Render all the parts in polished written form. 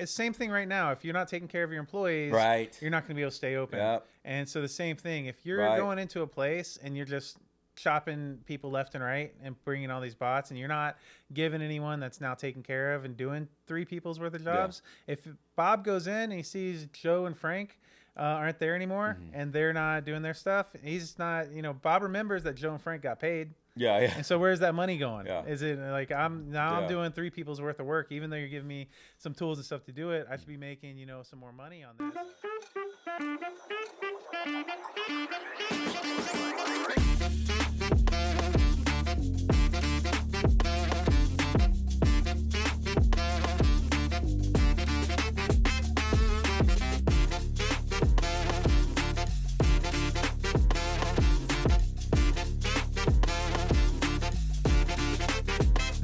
it's same thing right now. If you're not taking care of your employees, Right. you're not going to be able to stay open. Yep. And so the same thing. If you're Right. going into a place and you're just chopping people left and right and bringing all these bots, and you're not giving anyone that's now taken care of and doing 3 people's worth of jobs. If Bob goes in and he sees Joe and Frank aren't there anymore and they're not doing their stuff, he's not, Bob remembers that Joe and Frank got paid. Yeah. Yeah. And so where's that money going? Yeah. Is it like I'm doing 3 people's worth of work, even though you're giving me some tools and stuff to do it, I should be making, some more money on this.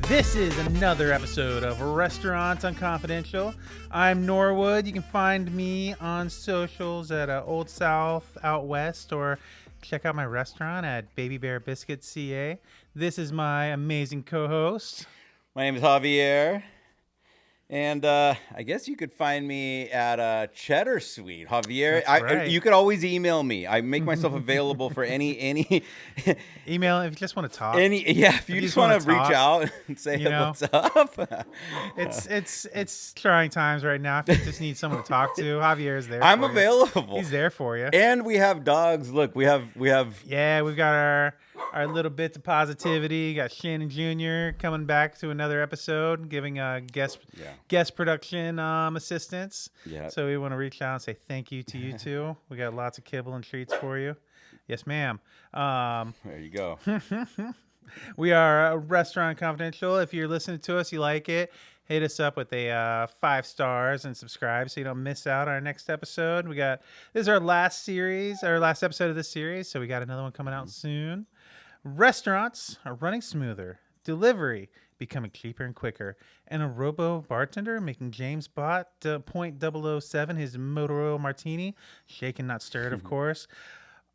This is another episode of Restaurants Unconfidential. I'm Norwood. You can find me on socials at Old South Out West, or check out my restaurant at Baby Bear Biscuit CA. This is my amazing co-host. My name is Javier. And I guess you could find me at Cheddar Suite, Javier. That's right. You could always email me. I make myself available for any email if you just want to talk. If you just want to reach out and say what's up. It's trying times right now. If you just need someone to talk to, Javier is there. I'm for you. available. He's there for you. And we have dogs. Look, we have. Yeah, we've got our little bits of positivity. Got Shannon Jr. coming back to another episode, giving guest production assistance. Yeah. So we want to reach out and say thank you to you two. We got lots of kibble and treats for you. Yes, ma'am. There you go. We are Restaurant Confidential. If you're listening to us, you like it, hit us up with a 5 stars and subscribe so you don't miss out on our next episode. This is our last episode of this series, so we got another one coming out soon. Restaurants are running smoother. Delivery becoming cheaper and quicker. And a robo bartender making James Bott .007, his motor oil martini, shaken not stirred, of course,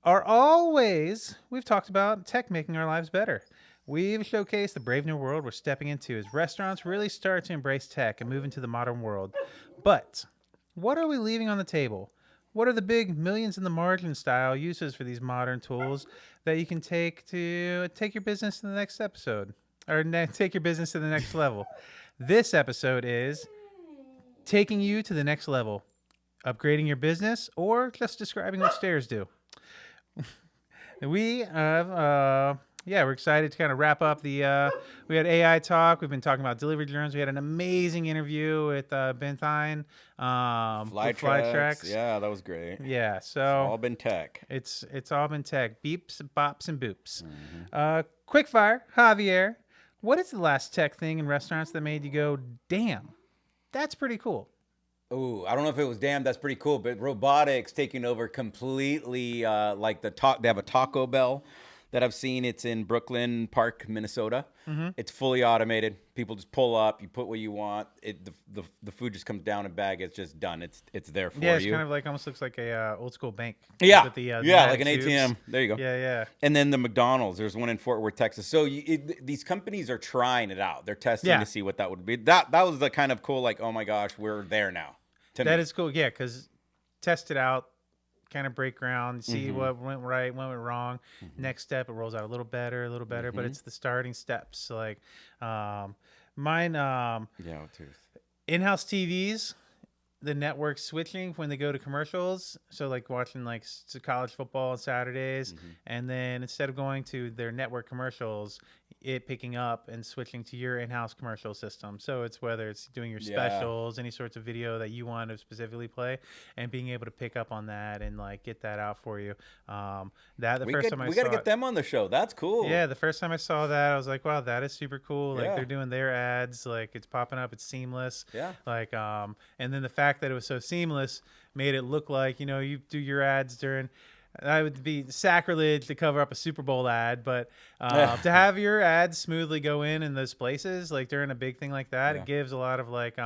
are all ways we've talked about tech making our lives better. We've showcased the brave new world we're stepping into as restaurants really start to embrace tech and move into the modern world. But what are we leaving on the table? What are the big millions in the margin style uses for these modern tools that you can take to take your business to the next episode, or take your business to the next level? This episode is taking you to the next level, upgrading your business, or just describing what stairs do. We have, we're excited to kind of wrap up we had AI talk. We've been talking about delivery drones. We had an amazing interview with Ben Thine. Flytracks. Yeah, that was great. Yeah, so It's all been tech. It's all been tech. Beeps, bops, and boops. Quick fire, Javier. What is the last tech thing in restaurants that made you go, damn, that's pretty cool? Oh, I don't know if it was damn, that's pretty cool, but robotics taking over completely, they have a Taco Bell that I've seen. It's in Brooklyn Park, Minnesota. It's fully automated. People just pull up, you put what you want. The food just comes down in a bag. It's just done. It's there for you. Yeah, it's kind of like almost looks like a old school bank. Yeah, with the, like an tubes. ATM. There you go. Yeah. And then the McDonald's. There's one in Fort Worth, Texas. So these companies are trying it out. They're testing to see what that would be. That was the kind of cool, like, oh my gosh, we're there now. That is cool. Yeah, because test it out, kind of break ground, see what went right, what went wrong. Next step, it rolls out a little better, but it's the starting steps. So like mine, in-house TVs, the network switching when they go to commercials. So like watching like college football on Saturdays, and then instead of going to their network commercials, it picking up and switching to your in-house commercial system. So it's whether it's doing your specials, any sorts of video that you want to specifically play, and being able to pick up on that and like get that out for you. We got to get them on the show. That's cool. Yeah, the first time I saw that, I was like, wow, that is super cool. Like they're doing their ads, like it's popping up, it's seamless. Yeah. Like and then the fact that it was so seamless made it look like, you do your ads during That would be sacrilege to cover up a Super Bowl ad, but to have your ads smoothly go in those places, like during a big thing like that, Yeah. it gives a lot of like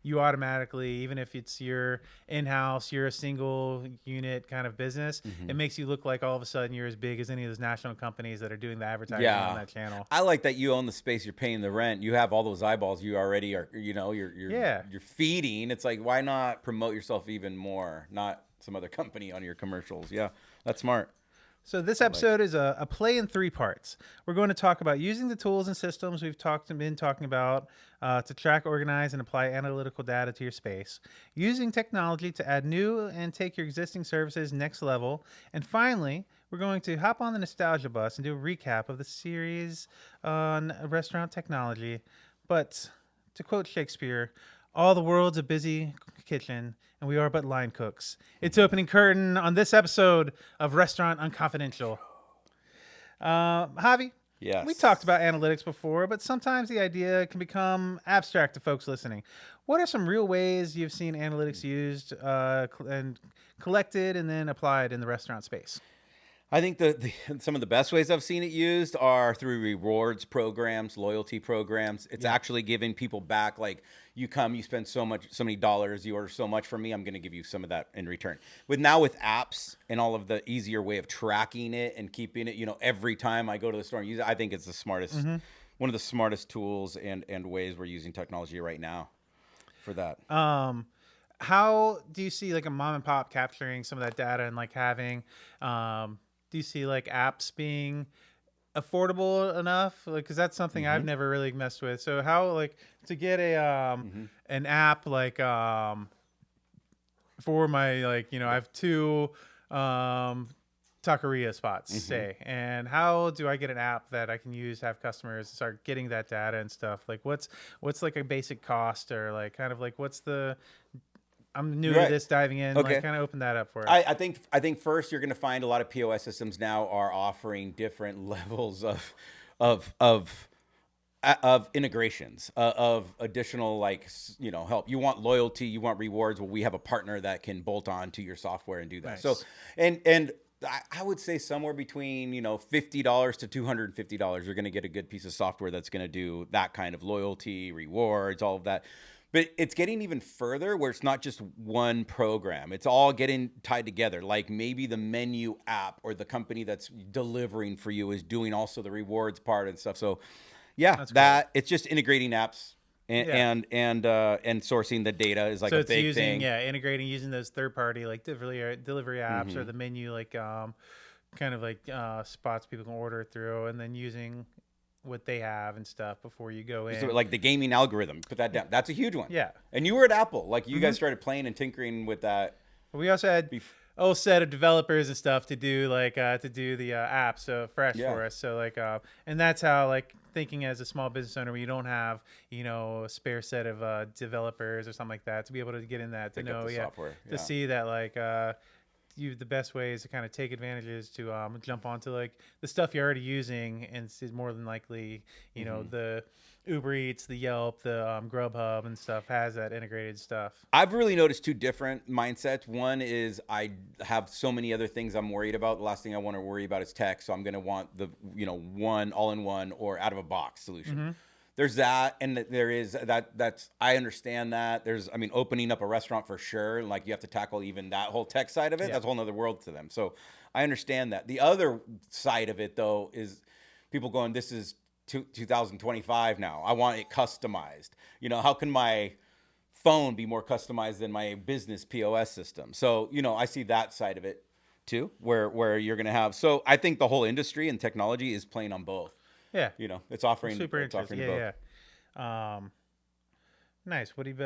you automatically, even if it's your in-house, you're a single unit kind of business, it makes you look like all of a sudden you're as big as any of those national companies that are doing the advertising on Yeah. that channel. I like that you own the space, you're paying the rent. You have all those eyeballs you already are, Yeah. you're feeding. It's like, why not promote yourself even more? Not some other company on your commercials. Yeah. That's smart. So this episode is a play in 3 parts. We're going to talk about using the tools and systems we've been talking about to track, organize, and apply analytical data to your space. Using technology to add new and take your existing services next level. And finally, we're going to hop on the nostalgia bus and do a recap of the series on restaurant technology. But to quote Shakespeare, all the world's a busy kitchen, and we are but line cooks. It's opening curtain on this episode of Restaurant Unconfidential. Javi, Yes. we talked about analytics before, but sometimes the idea can become abstract to folks listening. What are some real ways you've seen analytics used and collected and then applied in the restaurant space? I think some of the best ways I've seen it used are through rewards programs, loyalty programs. It's actually giving people back. Like, you come, you spend so many dollars, you order so much from me, I'm going to give you some of that in return. With apps and all of the easier way of tracking it and keeping it, every time I go to the store and use it, I think it's the smartest, one of the smartest tools and ways we're using technology right now for that. How do you see like a mom and pop capturing some of that data and like having do you see like apps being affordable enough? Like, because that's something I've never really messed with. So how like to get a an app like for my like I have 2 taqueria spots say, and how do I get an app that I can use to have customers start getting that data and stuff? Like what's like a basic cost, or like kind of like what's the I'm new to this, diving in. Okay. Like, kind of open that up for us. I think first you're going to find a lot of POS systems now are offering different levels of integrations, of additional help. You want loyalty, you want rewards. Well, we have a partner that can bolt on to your software and do that. Nice. So and I would say somewhere between $50 to $250, you're going to get a good piece of software that's going to do that kind of loyalty, rewards, all of that. But it's getting even further where it's not just one program. It's all getting tied together. Like maybe the menu app or the company that's delivering for you is doing also the rewards part and stuff. So yeah, That's cool. it's just integrating apps and sourcing the data is like So a it's big using thing. Integrating using those third party like delivery apps or the menu like kind of like spots people can order through, and then using what they have and stuff before you go in. So like the gaming algorithm, put that down. That's a huge one. Yeah. And you were at Apple. Like you guys started playing and tinkering with that. We also had a whole set of developers and stuff to do the app so fresh for us. So like and that's how like thinking as a small business owner where you don't have a spare set of developers or something like that, to be able to get in that to Pick up know the software. to see that like the best way is to kind of take advantages to jump onto like the stuff you're already using, and it's more than likely the Uber Eats, the Yelp, the Grubhub and stuff has that integrated stuff. I've really noticed 2 different mindsets. One is I have so many other things I'm worried about. The last thing I want to worry about is tech, so I'm going to want the one all-in-one or out-of-a-box solution. There's that, and there is that's I understand that. There's opening up a restaurant for sure, and like you have to tackle even that whole tech side of it. That's a whole nother world to them. So I understand that. The other side of it though is people going, this is 2025 now. I want it customized. How can my phone be more customized than my business POS system? So, I see that side of it too, where you're going to have. So I think the whole industry and technology is playing on both. Yeah. It's offering Super it's offering interesting. both. Nice. What do you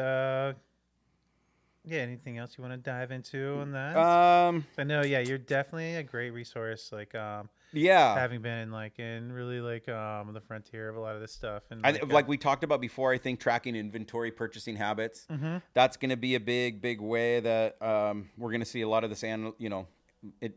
anything else you want to dive into on that? I know, you're definitely a great resource, like having been like in really like the frontier of a lot of this stuff. And like we talked about before, I think tracking inventory, purchasing habits, that's going to be a big way that we're going to see a lot of this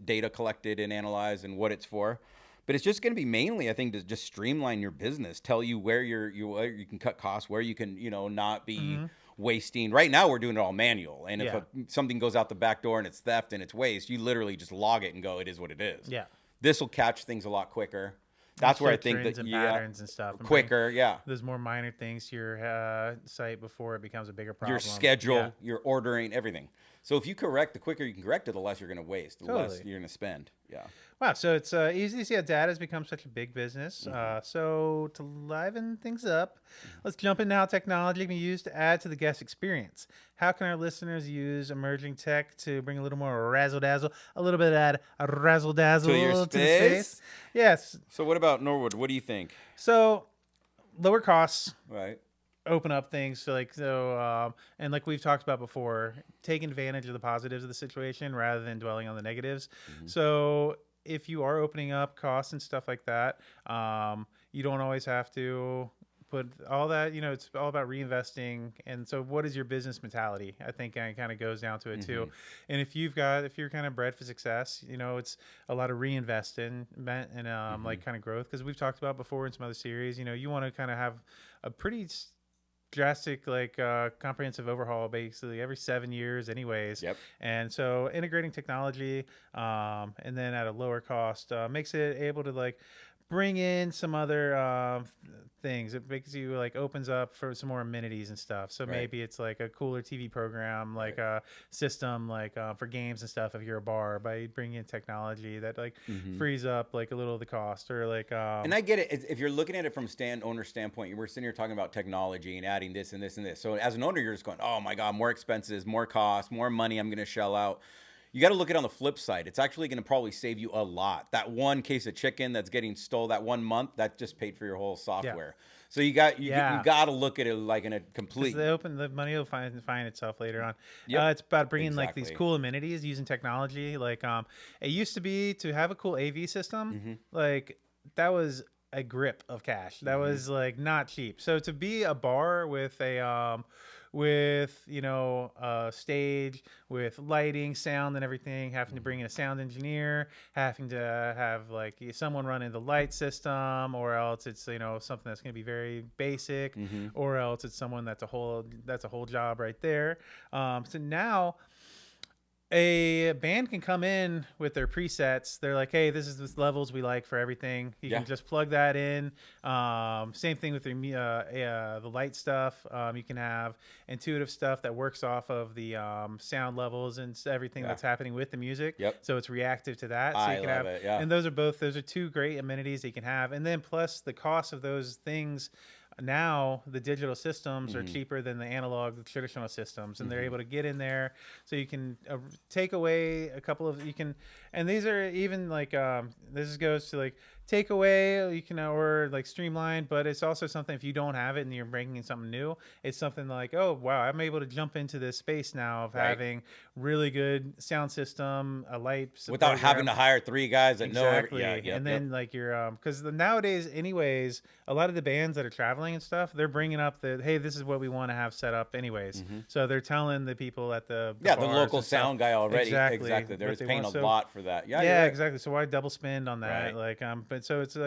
data collected and analyzed and what it's for. But it's just going to be mainly, I think, to just streamline your business, tell you where you can cut costs, where you can, not be wasting. Right now, we're doing it all manual. And if Yeah. something goes out the back door and it's theft and it's waste, you literally just log it and go, it is what it is. Yeah. This will catch things a lot quicker. That's where I Show think trends that, and yeah, patterns and stuff. And quicker, yeah. there's more minor things to your site before it becomes a bigger problem. Your schedule, Yeah. your ordering, everything. So if you correct, the quicker you can correct it, the less you're going to waste, the less Totally. you're going to spend. Yeah. Wow, so it's easy to see how data has become such a big business. So to liven things up, let's jump into how technology can be used to add to the guest experience. How can our listeners use emerging tech to bring a little more razzle dazzle, a little bit of that razzle dazzle To your to the space? space? Yes. So what about Norwood? What do you think? So lower costs, Right. open up things and like we've talked about before, take advantage of the positives of the situation rather than dwelling on the negatives. So if you are opening up costs and stuff like that, you don't always have to put all that, it's all about reinvesting. And so what is your business mentality? I think it kind of goes down to it too. And if you're kind of bred for success, it's a lot of reinvestment and like kind of growth. Cause we've talked about before in some other series, you want to kind of have a pretty drastic comprehensive overhaul basically every 7 years anyways. Yep. And so integrating technology and then at a lower cost makes it able to like bring in some other things. It makes you opens up for some more amenities and stuff. So maybe it's like a cooler TV program, like a system for games and stuff if you're a bar, by bringing in technology that frees up a little of the cost or and I get it. If you're looking at it from owner standpoint, we're sitting here talking about technology and adding this and this and this. So as an owner, you're just going, oh my God, more expenses, more costs, more money I'm going to shell out. You got to look at it on the flip side. It's actually going to probably save you a lot. That one case of chicken that's getting stole that 1 month, that just paid for your whole software. So you got to look at it like in a complete. The money will find itself later on. Yep. It's about bringing Exactly. these cool amenities using technology. It used to be to have a cool AV system. That was a grip of cash. That was not cheap. So to be a bar with a stage with lighting, sound, and everything, having to bring in a sound engineer, having to have someone running the light system, or else it's something that's going to be very basic, or else it's someone that's a whole job right there. So now a band can come in with their presets. They're like, hey, this is the levels we like for everything. You can just plug that in. Same thing with the light stuff. You can have intuitive stuff that works off of the sound levels and everything that's happening with the music. Yep. So it's reactive to that. So I you can love have it, yeah. And those are two great amenities that you can have. And then plus the cost of those things. Now the digital systems are cheaper than the analog, the traditional systems, and they're able to get in there. So you can take away a couple of and these are even this goes to take away or streamline, but it's also something if you don't have it and you're bringing in something new, it's something oh wow, I'm able to jump into this space now of having really good sound system, a light without having to hire 3 guys that know exactly. And then you're because nowadays anyways, a lot of the bands that are traveling and stuff, they're bringing up hey, this is what we want to have set up anyways. So they're telling the people at the the local sound guy already. Exactly. They're just paying a lot for that. Yeah, exactly. So why double spend on that? But so it's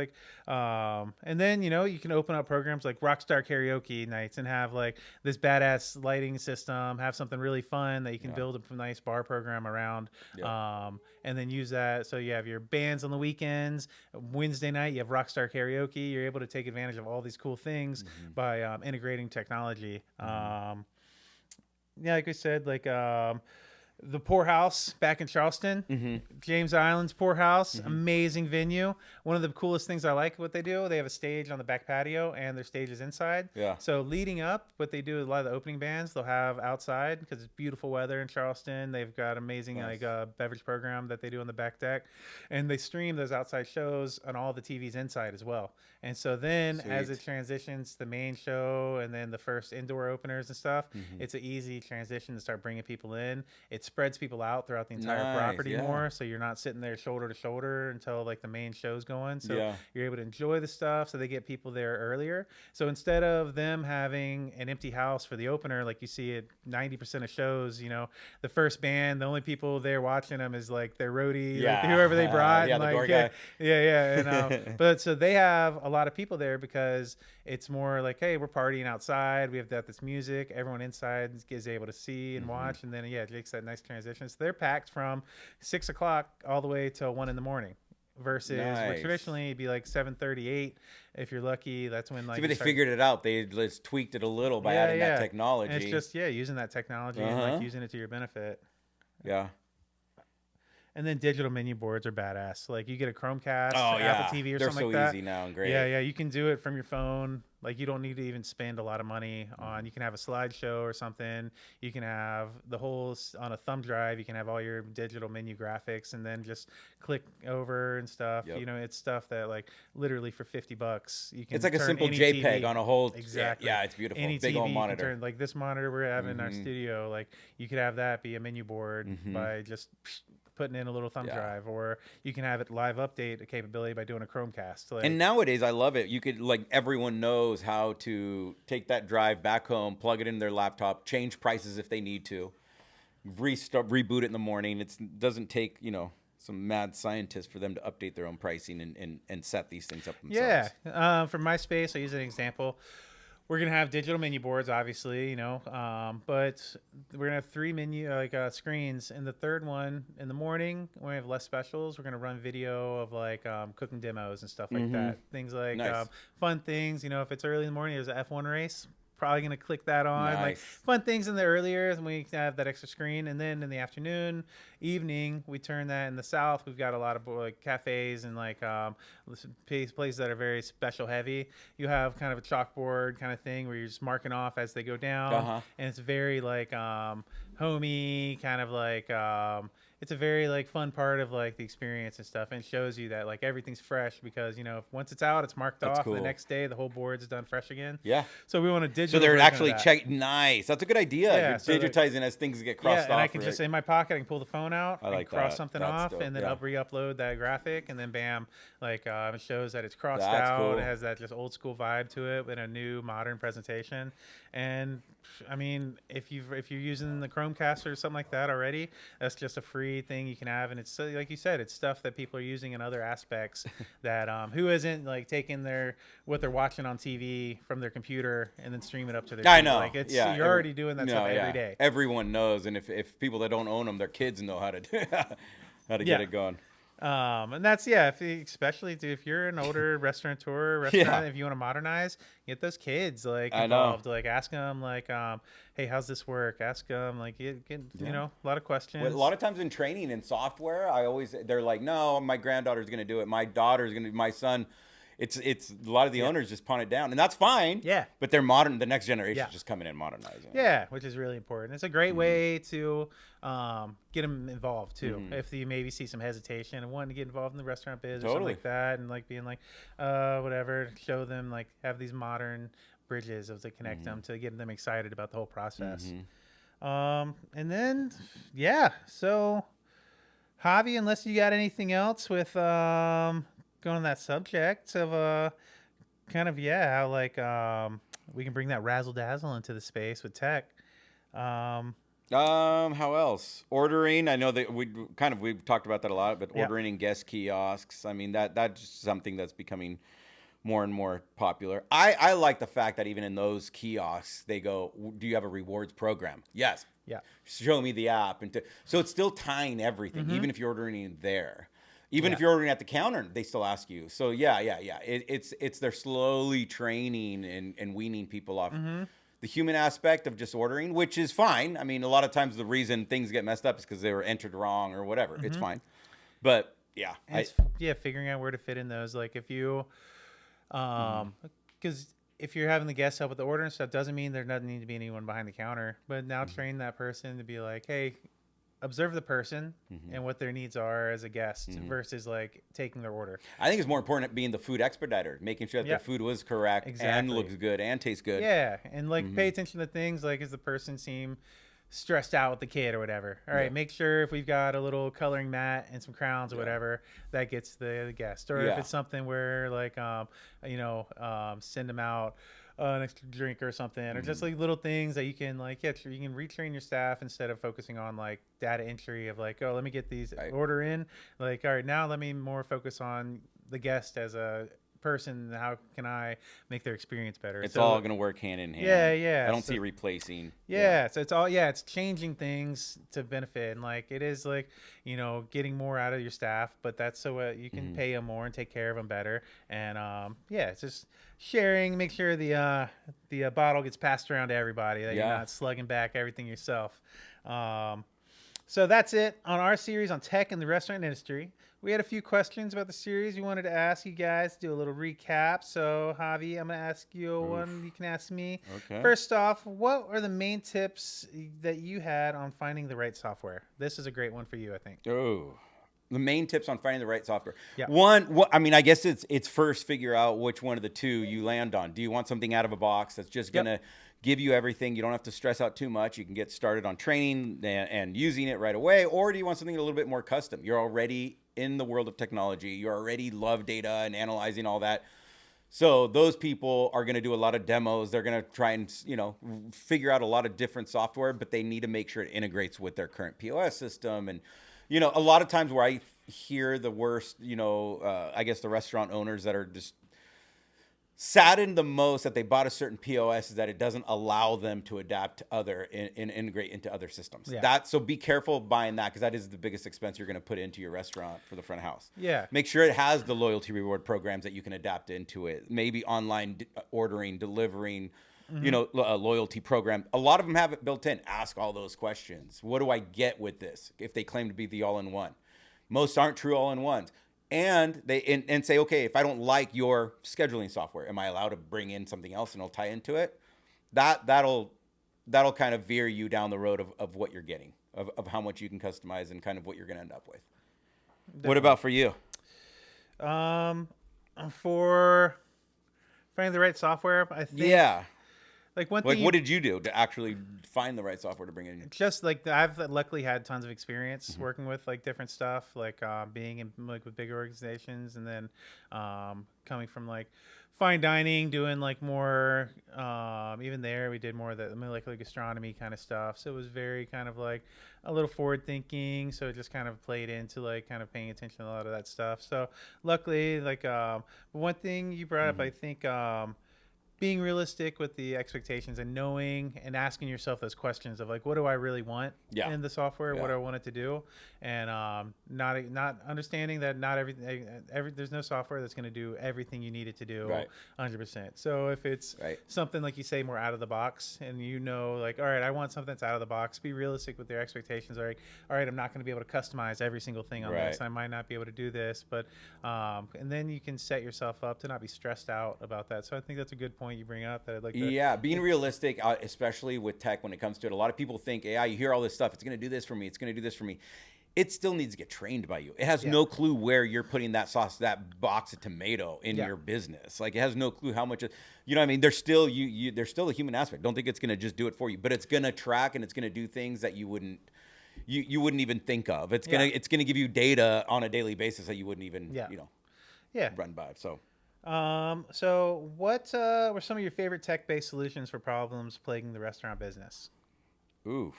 and then you can open up programs like Rockstar Karaoke nights and have this badass lighting system, have something really fun that you can build a nice bar program around. And then use that. So you have your bands on the weekends. Wednesday night, you have Rockstar Karaoke. You're able to take advantage of all these cool things by integrating technology. Like we said, the Poorhouse back in Charleston, James Island's Poorhouse, amazing venue. One of the coolest things I like what they do, they have a stage on the back patio and their stage is inside. Yeah. So leading up, what they do, a lot of the opening bands, they'll have outside because it's beautiful weather in Charleston. They've got amazing beverage program that they do on the back deck, and they stream those outside shows on all the TVs inside as well. And so then as it transitions to the main show and then the first indoor openers and stuff, it's an easy transition to start bringing people in. It's it spreads people out throughout the entire Nice, property yeah. more, so you're not sitting there shoulder to shoulder until like the main show's going. So Yeah. you're able to enjoy the stuff, so they get people there earlier. So instead of them having an empty house for the opener, like you see at 90% of shows, you know, the first band, the only people there watching them is like their roadie, like Yeah. whoever they brought, Yeah, and the like door guy. yeah, and but so they have a lot of people there because it's more like, hey, we're partying outside, we have this music, everyone inside is able to see and watch, and then it makes that nice transition. So they're packed from 6 o'clock all the way till 1 in the morning. Versus where Nice. traditionally it'd be like 7:38. If you're lucky, that's when like See, but you they start. figured it out. They just tweaked it a little by adding that technology. And it's just using that technology and like using it to your benefit. Yeah. And then digital menu boards are badass. Like you get a Chromecast, Oh, yeah. Apple TV, or They're something so like that. easy now and great. Yeah, you can do it from your phone. Like you don't need to even spend a lot of money on. You can have a slideshow or something. You can have the whole on a thumb drive. You can have all your digital menu graphics, and then just click over and stuff. Yep. You know, it's stuff that like literally for $50, you can. It's like a turn simple any JPEG TV. on a whole. Exactly. Yeah, it's beautiful. Any Big TV old you can monitor. turn, like this monitor we're having in our studio. Like you could have that be a menu board by just putting in a little thumb drive, or you can have it live update a capability by doing a Chromecast. Like, And nowadays, I love it. You could everyone knows how to take that drive back home, plug it in their laptop, change prices if they need to, reboot it in the morning. It doesn't take some mad scientists for them to update their own pricing and set these things up themselves. yeah. For my space, I use an example. We're gonna have digital menu boards, obviously, but we're gonna have 3 menu screens. And the third one in the morning, when we have less specials, we're gonna run video of like cooking demos and stuff like that. Things like Nice. fun things. If it's early in the morning, there's an F1 race. Probably gonna click that on. Like Nice. fun things in the earlier, and we have that extra screen. And then in the afternoon, evening, we turn that. In the south, we've got a lot of like cafes and like places that are very special heavy. You have kind of a chalkboard kind of thing where you're just marking off as they go down, and it's very like homey, kind of like it's a very like fun part of like the experience and stuff, and it shows you that like everything's fresh because once it's out, it's marked off. cool. The next day, the whole board's done fresh again. Yeah. So we want to digital. So they're version of actually that. Nice. That's a good idea. Yeah, You're so like- digitizing as things get crossed off. and I can just in my pocket, I can pull the phone out, I like and cross that. something That's off, dope. and then Yeah. I'll re-upload that graphic, and then bam, like it shows that it's crossed That's out. cool. It has that just old school vibe to it with a new modern presentation. And I mean, if you're using the Chromecast or something like that already, that's just a free thing you can have, and it's like you said, it's stuff that people are using in other aspects that who isn't like taking what they're watching on TV from their computer and then stream it up to their I TV. know. Like Yeah, you're already doing that stuff every day. Everyone knows, and if people that don't own them, their kids know how to get it going. And that's especially if you're an older restaurateur, if you want to modernize, get those kids like I know. involved. Like ask them like, hey, how's this work? Ask them like get a lot of questions. Well, a lot of times in training in software, they're like, no, my granddaughter's gonna do it. My daughter's gonna. My son. It's a lot of the owners just pawn it down, and that's fine. Yeah. But they're modern. The next generation Yeah. is just coming in modernizing. Yeah, which is really important. It's a great way to get them involved too. If you maybe see some hesitation and wanting to get involved in the restaurant biz or something Totally. like that, and like being like, whatever, show them like have these modern bridges to connect them to get them excited about the whole process. And then so Javi, unless you got anything else with going on that subject of kind of how like we can bring that razzle dazzle into the space with tech. How else? Ordering. I know that we've talked about that a lot, but ordering in guest kiosks. I mean that's just something that's becoming more and more popular. I like the fact that even in those kiosks, they go, "Do you have a rewards program?" Yes. Yeah. Show me the app, so it's still tying everything, even if you're ordering in there. Even if Yeah. you're ordering at the counter, they still ask you. So it's they're slowly training and weaning people off the human aspect of just ordering, which is fine. I mean, a lot of times the reason things get messed up is because they were entered wrong or whatever. It's fine, but And figuring out where to fit in those. Like if you, because if you're having the guests help with the order and stuff, doesn't mean there doesn't need to be anyone behind the counter. But now train that person to be like, hey, observe the person and what their needs are as a guest versus like taking their order. I think it's more important being the food expediter, making sure that their food was correct and Exactly. looks good and tastes good. Yeah, and like pay attention to things like, does the person seem stressed out with the kid or whatever. All right, make sure if we've got a little coloring mat and some crowns or whatever, that gets the guest. Or if it's something where like, send them out an extra drink or something, or just like little things that you can like, you can retrain your staff instead of focusing on like data entry of like, oh, let me get these order in. Like, all right, now let me more focus on the guest as a person. How can I make their experience better? It's all going to work hand in hand. Yeah. I don't see replacing. So it's all, it's changing things to benefit. And like, it is like, getting more out of your staff, but that's so you can pay them more and take care of them better. And it's just sharing, make sure the bottle gets passed around to everybody, that you're not slugging back everything yourself. So that's it on our series on tech and the restaurant industry. We had a few questions about the series we wanted to ask you guys, do a little recap. So, Javi, I'm going to ask you one. You can ask me. Okay. First off, what are the main tips that you had on finding the right software? This is a great one for you, I think. Oh, the main tips on finding the right software. Yeah. I guess it's first figure out which one of the two you land on. Do you want something out of a box that's just going to give you everything? You don't have to stress out too much. You can get started on training and using it right away. Or do you want something a little bit more custom? You're already in the world of technology. You already love data and analyzing all that. So those people are going to do a lot of demos. They're going to try and, figure out a lot of different software, but they need to make sure it integrates with their current POS system. And, a lot of times where I hear the worst, I guess the restaurant owners that are just saddened the most that they bought a certain POS is that it doesn't allow them to adapt to other and integrate into other systems. So be careful buying that, because that is the biggest expense you're going to put into your restaurant for the front of house. Yeah. Make sure it has the loyalty reward programs that you can adapt into it. Maybe online ordering, delivering, a loyalty program. A lot of them have it built in. Ask all those questions. What do I get with this? If they claim to be the all-in-one. Most aren't true all-in-ones. And and say, okay, if I don't like your scheduling software, am I allowed to bring in something else and it'll tie into it? That'll kind of veer you down the road of what you're getting, of how much you can customize and kind of what you're going to end up with. Definitely. What about for you? For finding the right software, I think. Yeah. Like one thing. What did you do to actually find the right software to bring in? Just like I've luckily had tons of experience working with like different stuff, like being in like with bigger organizations, and then coming from like fine dining, doing like more. Even there, we did more of the molecular gastronomy kind of stuff. So it was very kind of like a little forward thinking. So it just kind of played into like kind of paying attention to a lot of that stuff. So luckily, like one thing you brought up, I think. Being realistic with the expectations and knowing and asking yourself those questions of like, what do I really want in the software? What do I want it to do? And not understanding that not everything, there's no software that's going to do everything you need it to do 100%. So if it's something like you say more out of the box, and like, all right, I want something that's out of the box, be realistic with their expectations. Like, all right, I'm not going to be able to customize every single thing on this. I might not be able to do this, but and then you can set yourself up to not be stressed out about that. So I think that's a good point you bring up that I'd like to. Being realistic, especially with tech when it comes to it. A lot of people think, you hear all this stuff. It's going to do this for me. It's going to do this for me. It still needs to get trained by you. It has no clue where you're putting that sauce, that box of tomato in your business. Like, it has no clue how much, there's still there's still a human aspect. Don't think it's going to just do it for you, but it's going to track and it's going to do things that you wouldn't even think of. It's going to give you data on a daily basis that you wouldn't even, run by. So. So what were some of your favorite tech-based solutions for problems plaguing the restaurant business? Oof.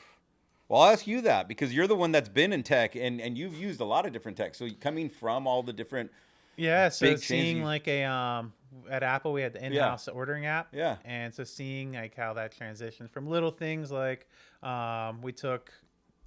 Well, I'll ask you that because you're the one that's been in tech and you've used a lot of different tech. So coming from all the different so seeing like at Apple we had the in-house ordering app. Yeah. And so seeing like how that transitions from little things like we took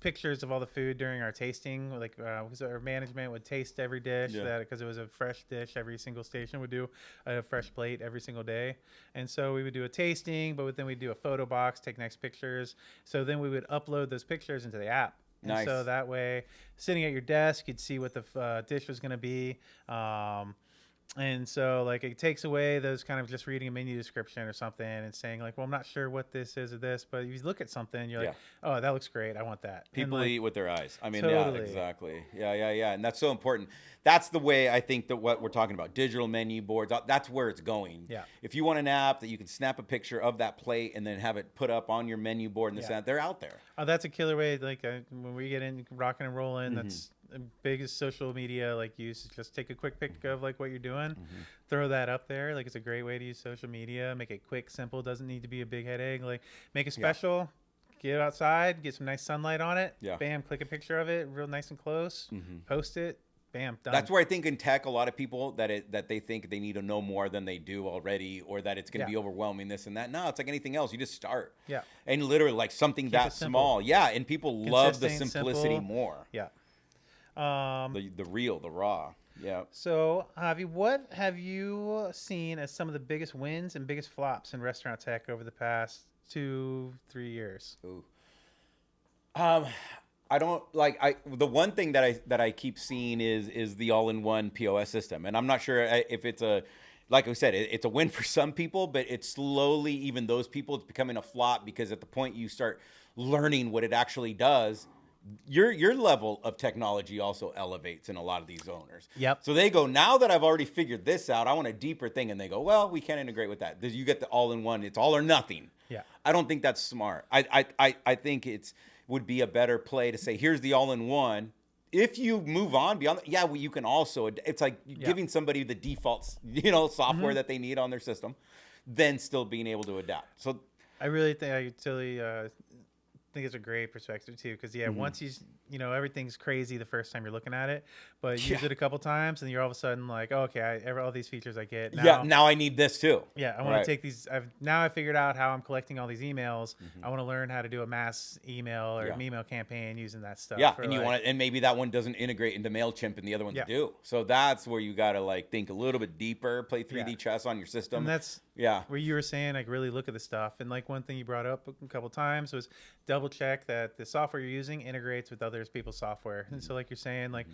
pictures of all the food during our tasting, like because our management would taste every dish because it was a fresh dish. Every single station would do a fresh plate every single day, and so we would do a tasting, but then we'd do a photo box, take next pictures. So then we would upload those pictures into the app. And so that way, sitting at your desk, you'd see what the dish was going to be. And so like it takes away those kind of just reading a menu description or something and saying like, well, I'm not sure what this is or this, but if you look at something, you're Yeah. like, oh, that looks great, I want that. And People like eat with their eyes. I mean, yeah, totally, exactly. Yeah. And that's so important. That's the way I think that what we're talking about, digital menu boards, that's where it's going. yeah, If you want an app that you can snap a picture of that plate and then have it put up on your menu board and this yeah. and that, they're out there. Oh, that's a killer way. Like when we get in rocking and rolling, Mm-hmm. that's the biggest social media like use. Just take a quick pic of like what you're doing, throw that up there. Like it's a great way to use social media. Make it quick, simple. Doesn't need to be a big headache. Like make it special. Get outside, get some nice sunlight on it. Yeah. Bam, click a picture of it, real nice and close. Post it. Bam, done. That's where I think in tech, a lot of people that they think they need to know more than they do already, or that it's going to be overwhelming, this and that. No, it's like anything else. You just start. Yeah. And literally like something Keep that it simple. small. Yeah. And people love the Consistent, simplicity simple. more. Yeah. The real, the raw. Yeah. So, Javi, what have you seen as some of the biggest wins and biggest flops in restaurant tech over the past 2-3 years? Ooh. I don't like the one thing that I keep seeing is the all-in-one POS system, and I'm not sure if it's a, like I said, it's a win for some people, but it's slowly, even those people, it's becoming a flop, because at the point you start learning what it actually does, your level of technology also elevates in a lot of these owners. Yep. So they go, now that I've already figured this out, I want a deeper thing, and they go, well, we can't integrate with that. You get the all-in-one, it's all or nothing. Yeah. I don't think that's smart. I think it's would be a better play to say, here's the all-in-one. If you move on beyond that, well, you can also, it's like giving somebody the default, software that they need on their system, then still being able to adapt. So I really think I totally think it's a great perspective too, because once everything's crazy the first time you're looking at it, but use it a couple times and you're all of a sudden like, oh, okay, all these features I get now. now I need this too. Yeah, I want to take these. I figured out how I'm collecting all these emails. I want to learn how to do a mass email or email campaign using that stuff. And you want it, and maybe that one doesn't integrate into MailChimp and the other ones do. So that's where you got to like think a little bit deeper, play 3D chess on your system. And that's where you were saying like really look at the stuff. And like one thing you brought up a couple times was double check that the software you're using integrates with other people's software. And so like you're saying like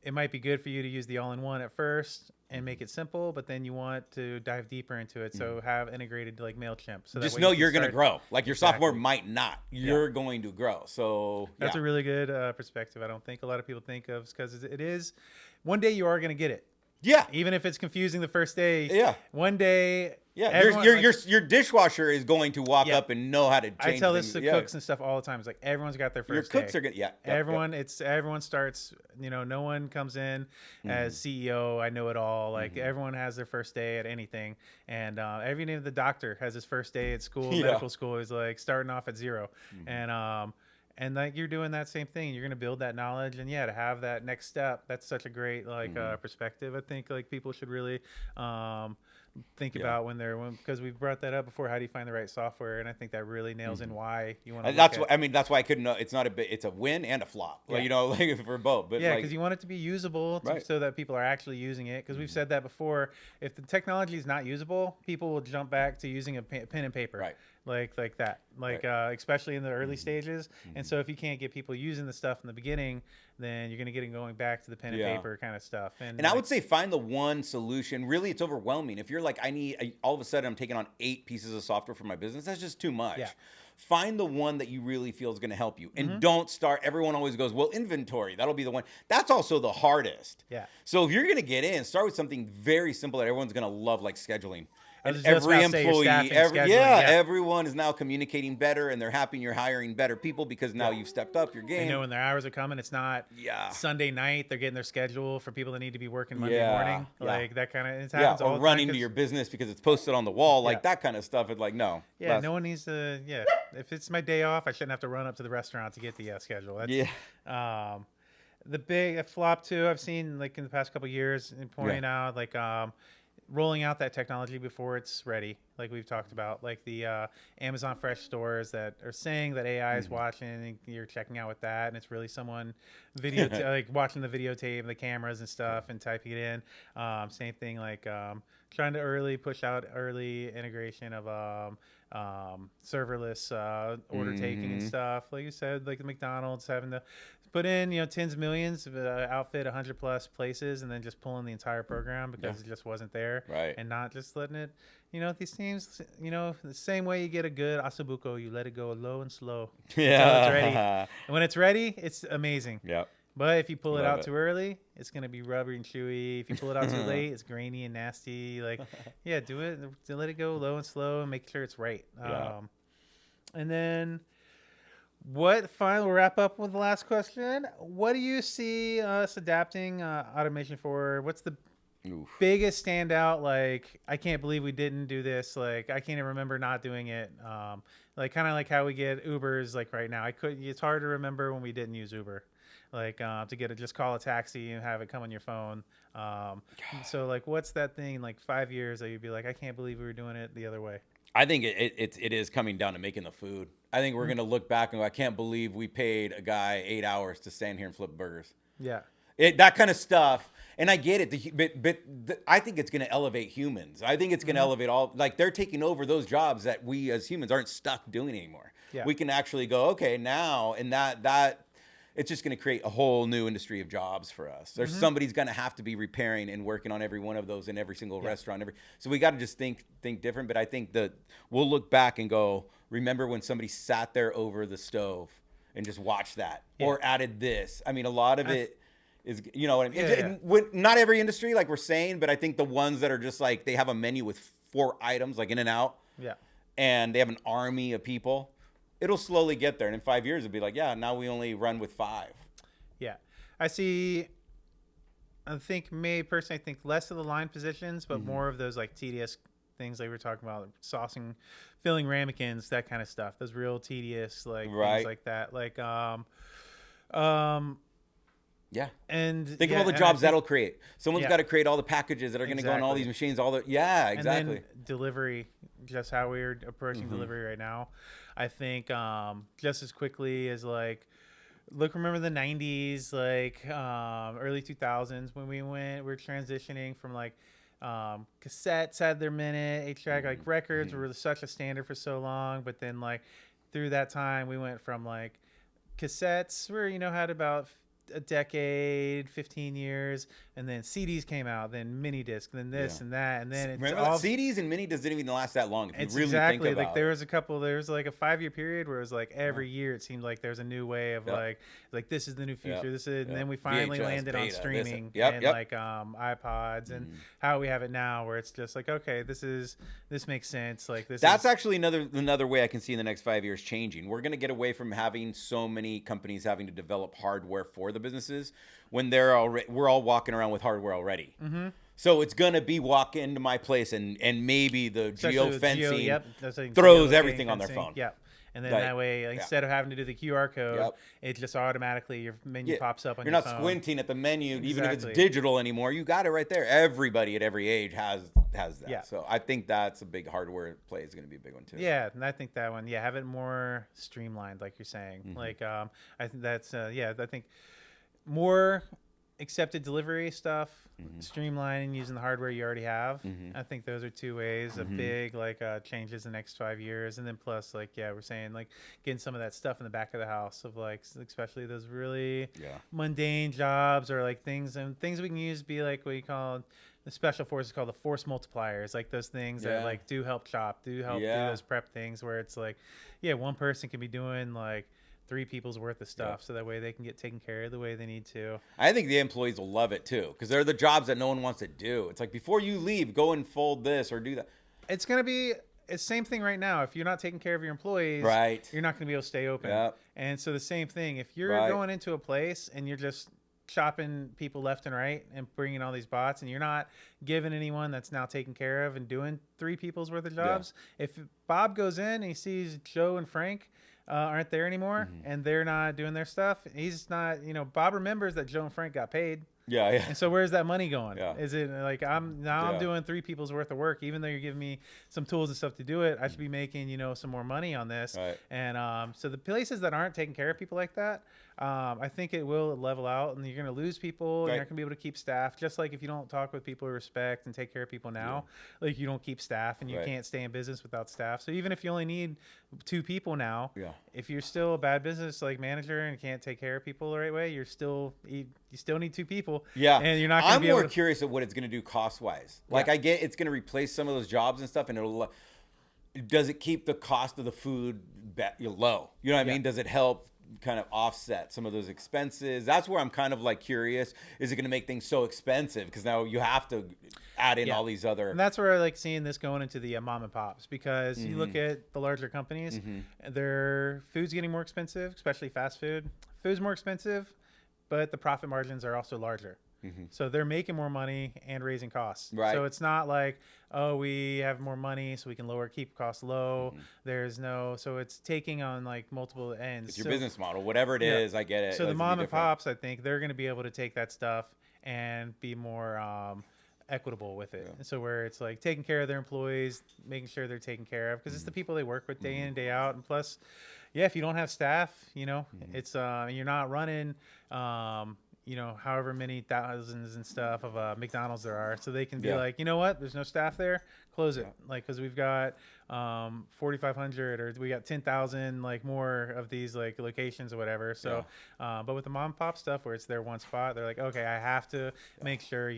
it might be good for you to use the all-in-one at first and make it simple, but then you want to dive deeper into it. So have integrated like MailChimp. So just know you're going to grow. Like your software might not. You're going to grow. So that's a really good perspective. I don't think a lot of people think of, because it is one day you are going to get it. Yeah. Even if it's confusing the first day. Yeah. One day. Yeah. Your dishwasher is going to walk up and know how to change. I tell this to cooks and stuff all the time. It's like everyone's got their first Your cooks day. are good. Everyone starts, no one comes in as CEO, I know it all. Like everyone has their first day at anything. And even the doctor has his first day at school, medical school is like starting off at 0. And like you're doing that same thing. You're going to build that knowledge, and to have that next step, that's such a great perspective. I think like people should really think about because we've brought that up before. How do you find the right software? And I think that really nails in why you want to. That's why I couldn't know. It's not it's a win and a flop. Like, like for both. But because you want it to be usable so that people are actually using it. Because we've said that before. If the technology is not usable, people will jump back to using a pen and paper. Right. Like that, especially in the early stages. And so if you can't get people using the stuff in the beginning, then you're going to get them going back to the pen and paper kind of stuff. And I would say find the one solution. Really, it's overwhelming. If you're like, all of a sudden I'm taking on 8 pieces of software for my business, that's just too much. Yeah. Find the one that you really feel is going to help you. And don't start, everyone always goes, well, inventory, that'll be the one. That's also the hardest. Yeah. So if you're going to get in, start with something very simple that everyone's going to love, like scheduling. And every employee, everyone is now communicating better, and they're happy you're hiring better people because now you've stepped up your game. They know when their hours are coming. It's not Sunday night. They're getting their schedule for people that need to be working Monday morning. Like that kind of it happens all the time. Or running to your business because it's posted on the wall. Like that kind of stuff. It's like, no. Yeah, no one needs to. Yeah, if it's my day off, I shouldn't have to run up to the restaurant to get the schedule. That's, the big flop too I've seen like in the past couple of years and pointing out like rolling out that technology before it's ready, like we've talked about, like the Amazon Fresh stores that are saying that AI is watching and you're checking out with that, and it's really someone like watching the videotape, the cameras and stuff, and typing it in. Same thing, like trying to push out early integration of serverless order taking and stuff. Like you said, like the McDonald's having to put in, tens of millions of outfit 100 plus places and then just pulling the entire program because it just wasn't there. Right. And not just letting it, these teams, the same way you get a good asabuco, you let it go low and slow until it's ready. And when it's ready, it's amazing. Yep. But if you pull it Love out it. too early, it's going to be rubbery and chewy. If you pull it out too late, it's grainy and nasty. Like, yeah, do it. Let it go low and slow and make sure it's right. Yeah. And then we'll wrap up with the last question. What do you see us adapting automation for? What's the biggest standout? Like, I can't believe we didn't do this. Like, I can't even remember not doing it. Like, kind of like how we get Ubers, like right now. It's hard to remember when we didn't use Uber. Like to just call a taxi and have it come on your phone. So like, what's that thing? Like 5 years that you'd be like, I can't believe we were doing it the other way. I think it is coming down to making the food. I think we're gonna look back and go, I can't believe we paid a guy 8 hours to stand here and flip burgers. Yeah. That kind of stuff. And I get it, but I think it's going to elevate humans. I think it's going to elevate all, like they're taking over those jobs that we as humans aren't stuck doing anymore. Yeah. We can actually go, okay, now, and that it's just going to create a whole new industry of jobs for us. There's somebody's going to have to be repairing and working on every one of those in every single restaurant. So we got to just think different. But I think that we'll look back and go, remember when somebody sat there over the stove and just watched that or added this. I mean, a lot of it is, you know what I mean? Not every industry, like we're saying, but I think the ones that are just like, they have a menu with 4 items, like in and out. Yeah. And they have an army of people. It'll slowly get there. And in 5 years, it'll be like, yeah, now we only run with 5. Yeah. I think less of the line positions, but more of those like tedious things like we were talking about, saucing, filling ramekins, that kind of stuff. Those real tedious, like things like that. Like, yeah. And think of all the jobs that'll create. Someone's got to create all the packages that are going to go on all these machines. Exactly. And then delivery, just how we're approaching delivery right now. I think just as quickly as like, remember the 90s, like early 2000s when we were transitioning from like cassettes had their minute, 8-track, like records were such a standard for so long. But then like through that time, we went from like cassettes where, had about a decade, 15 years, and then CDs came out, then mini disc, then this and that, and then remember that CDs and mini discs didn't even last that long. If you really think about like there was like a 5-year period where it was like every year it seemed like there's a new way of like this is the new future. This is, and then we finally landed on streaming and like iPods and how we have it now, where it's just like, okay, this makes sense. Like that's actually another way I can see in the next 5 years changing. We're gonna get away from having so many companies having to develop hardware for the businesses when we're all walking around with hardware already. So it's gonna be walk into my place and maybe the geofencing throws everything on their phone. Yep. And then that way, instead of having to do the QR code, it just automatically your menu pops up on your phone. You're not squinting at the menu, even if it's digital anymore. You got it right there. Everybody at every age has that. Yeah. So I think that's a big hardware play is going to be a big one too. Yeah, and I think that one, have it more streamlined, like you're saying. Like I think that's I think more accepted delivery stuff, streamlining using the hardware you already have. I think those are 2 ways of big like changes in the next 5 years. And then plus like we're saying like getting some of that stuff in the back of the house of like especially those really mundane jobs or like things we can use be like what you call the special forces called the force multipliers, like those things that like do help chop, do those prep things where it's like one person can be doing like 3 people's worth of stuff, so that way they can get taken care of the way they need to. I think the employees will love it too, because they're the jobs that no one wants to do. It's like, before you leave, go and fold this or do that. It's going to be the same thing right now. If you're not taking care of your employees, you're not going to be able to stay open. And so the same thing, if you're going into a place and you're just chopping people left and right and bringing all these bots and you're not giving anyone that's now taken care of and doing 3 people's worth of jobs, if Bob goes in and he sees Joe and Frank aren't there anymore and they're not doing their stuff, he's not, Bob remembers that Joe and Frank got paid. Yeah, yeah. And so where's that money going? Yeah. Is it like I'm Yeah. doing 3 people's worth of work, even though you're giving me some tools and stuff to do it, I should be making, some more money on this. Right. And so the places that aren't taking care of people like that, I think it will level out, and you're going to lose people. And Right. you're not going to be able to keep staff. Just like if you don't talk with people with respect and take care of people now, like you don't keep staff, and you Right. can't stay in business without staff. So even if you only need 2 people now, Yeah. if you're still a bad business like manager and can't take care of people the right way, you still need 2 people. Yeah, And you're not going to I'm be more able to. curious of what it's going to do cost wise. Like, Yeah. I get it's going to replace some of those jobs and stuff, and does it keep the cost of the food low? You know what I Yeah. mean? Does it help kind of offset some of those expenses? That's where I'm kind of like curious. Is it going to make things so expensive because now you have to add in Yeah. all these other? And that's where I like seeing this going into the mom and pops, because you look at the larger companies, their food's getting more expensive, especially fast food. Food's more expensive, but the profit margins are also larger. So they're making more money and raising costs. Right. So it's not like, oh, we have more money so we can keep costs low. So it's taking on like multiple ends. It's your So- business model, whatever it is. I get it. So the It's gonna be mom and different. pops, I think they're going to be able to take that stuff and be more equitable with it. And so where it's like taking care of their employees, making sure they're taken care of, because it's the people they work with day in and day out. And plus, if you don't have staff, it's you're not running, however many thousands and stuff of McDonald's there are. So they can be Yeah. like, you know what, there's no staff there, close it. Like, because we've got 4,500 or we got 10,000 like more of these like locations or whatever. So, but with the mom and pop stuff where it's their one spot, they're like, okay, I have to make sure,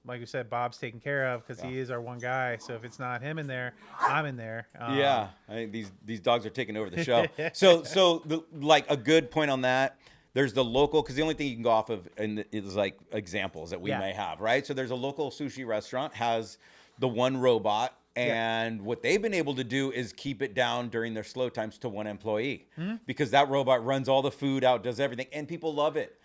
like you said, Bob's taken care of because he is our one guy. So if it's not him in there, I'm in there. Yeah, I think these dogs are taking over the show. So like a good point on that. There's the local, because the only thing you can go off of is like examples that we may have, right? So there's a local sushi restaurant has the one robot, and what they've been able to do is keep it down during their slow times to 1 employee, because that robot runs all the food out, does everything, and people love it.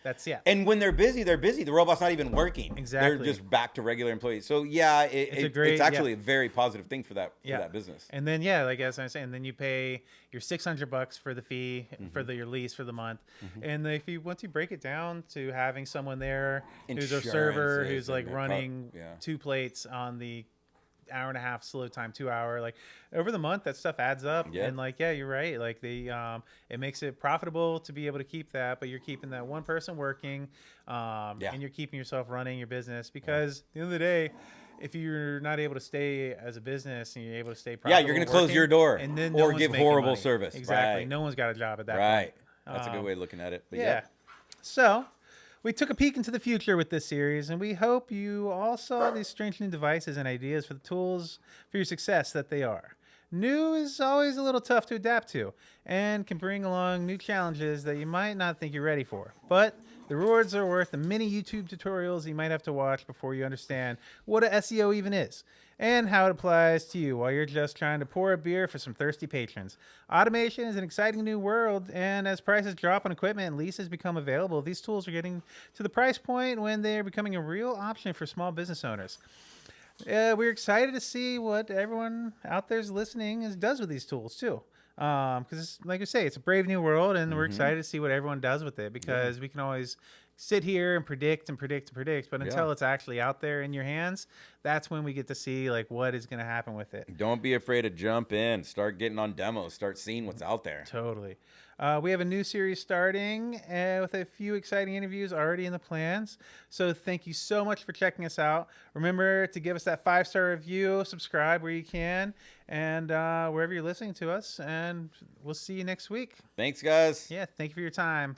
And when they're busy, they're busy. The robot's not even working. Exactly. They're just back to regular employees. So it's actually a very positive thing for that business. And then like as I was saying, then you pay your $600 for the fee for your lease for the month. And if once you break it down to having someone there who's a server who's like running 2 plates on the hour and a half slow time, 2 hour, like over the month, that stuff adds up. And like, you're right. Like it makes it profitable to be able to keep that, but you're keeping that one person working, and you're keeping yourself running your business, because at the end of the day, if you're not able to stay as a business and you're able to stay profitable, you're going to close your door and then or give horrible money. service. Exactly. Right. No one's got a job at that Right. point. That's a good way of looking at it. But So we took a peek into the future with this series, and we hope you all saw these strange new devices and ideas for the tools for your success that they are. New is always a little tough to adapt to and can bring along new challenges that you might not think you're ready for. But the rewards are worth the many YouTube tutorials you might have to watch before you understand what a SEO even is and how it applies to you while you're just trying to pour a beer for some thirsty patrons. Automation is an exciting new world, and as prices drop on equipment and leases become available, these tools are getting to the price point when they are becoming a real option for small business owners. We're excited to see what everyone out there's listening does with these tools too. Because like I say, it's a brave new world, and we're excited to see what everyone does with it, because we can always sit here and predict, but until it's actually out there in your hands, that's when we get to see like what is going to happen with it. Don't be afraid to jump in, start getting on demos, start seeing what's out there. Totally. We have a new series starting with a few exciting interviews already in the plans. So thank you so much for checking us out. Remember to give us that 5-star review, subscribe where you can, and wherever you're listening to us. And we'll see you next week. Thanks, guys. Yeah, thank you for your time.